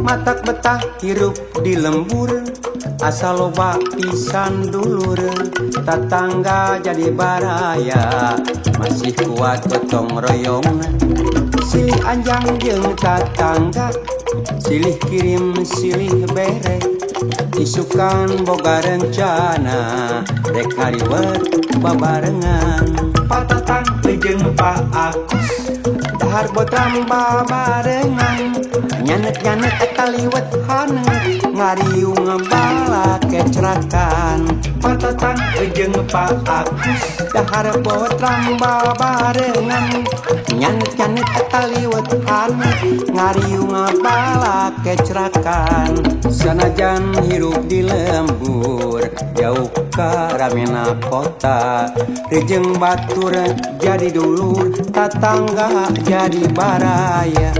Matak betah hirup di lembur, asal loba pisan dulur. Tetangga jadi baraya, masih kuat gotong royong. Silih anjang jeung tetangga, silih kirim silih bere. Isukan boga rencana, rek ngaliwet babarengan. Patatang jeung Pak Agus, dahar botram babarengan. Nyanet-nyanet eta liwet hanet, ngariung balak kecerakan. Patatang jeung Pak Agus, dahar botram babarengan. Nyanet-nyanet eta liwet hanet, ngariung balak kecerakan. Sanajan hirup di lembur, jauh ka ramena kota. Rejeng batur jadi dulur, tetangga jadi baraya.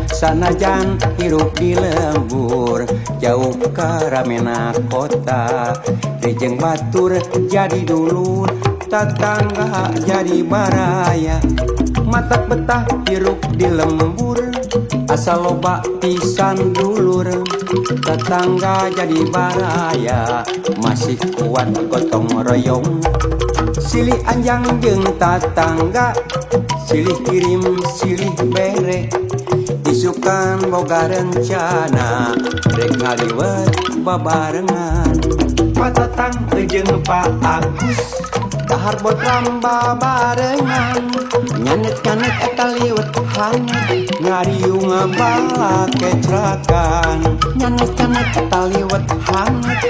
Sanajan hirup di lembur, jauh ka ramena kota. Rejeng batur jadi dulur, tetangga jadi baraya. Matak betah hirup di lembur, asal loba pisan dulur. Tetangga jadi baraya, masih kuat gotong royong. Silih anjang jeung tetangga, silih kirim silih bere. Isukan boga rencana, rek ngaliwet babarengan. Patatang jeung Pak Agus, dahar botram babarengan. Nyanet-nyanet eta liwet hanet, ngariung balak kecerakan. Nyanet-nyanet eta liwet hanet,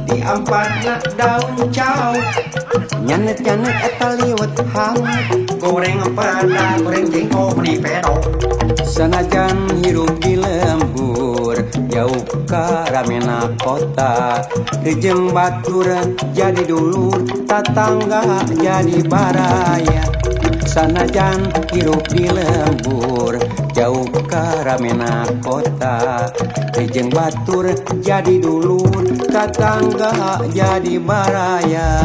diamparna daun cau. Nyanet-nyanet eta liwet hanet, goreng pada goreng jengkol meni pedo. Sanajan hirup di lembur, jauh ka ramena kota. Rejeng batur jadi dulur, tetangga jadi baraya. Sanajan hirup di lembur, jauh ka ramena kota. Rejeng batur jadi dulur, tetangga jadi baraya.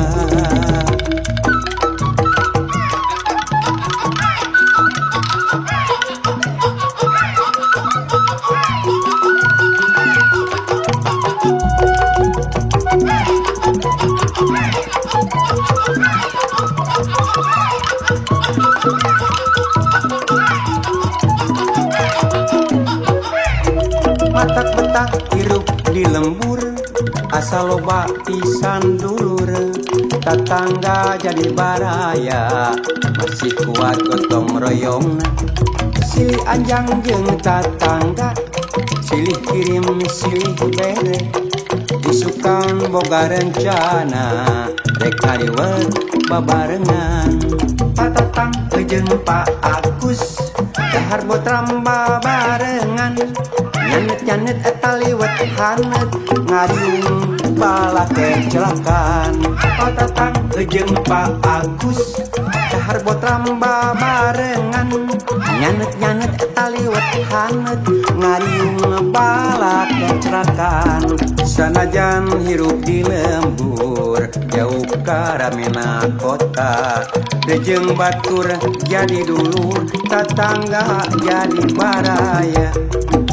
Matak betah hirup di lembur, asal loba pisan dulur. Tetangga jadi baraya, masih kuat gotong royong. Silih anjang jeung tetangga, silih kirim silih bere. Isukan boga rencana, rek ngaliwet babarengan. Patatang jeung Pak Agus, dahar botram babarengan. Nyanet-nyanet eta liwet hanet, ngariung balak kecelakan. Patatang jeung Pak Agus, dahar botram babarengan. Nyanet-nyanet eta liwet hanet, ngariung balak kecelakan. Sanajan hirup di lembur, jauh ka ramena kota. Rejeng batur jadi dulur, tetangga jadi baraya.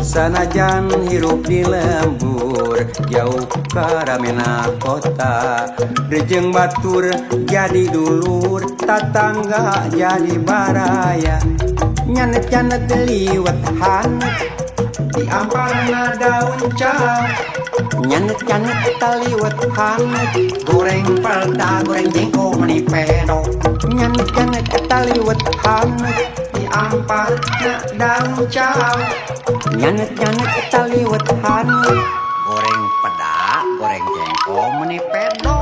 Sanajan hirup di lembur, jauh ka ramena kota. Rejeng batur jadi dulur, tetangga jadi baraya. Nyanet-nyanet liwet hanet, diamparna daun cau. Nyanet-nyanet eta liwet hanet, goreng palda goreng jengkol meni pedo. Nyanet-nyanet eta liwet hanet, diamparna daun cau. Nyanet-nyanet eta liwet hanet, goreng peda goreng jengkol meni pedo.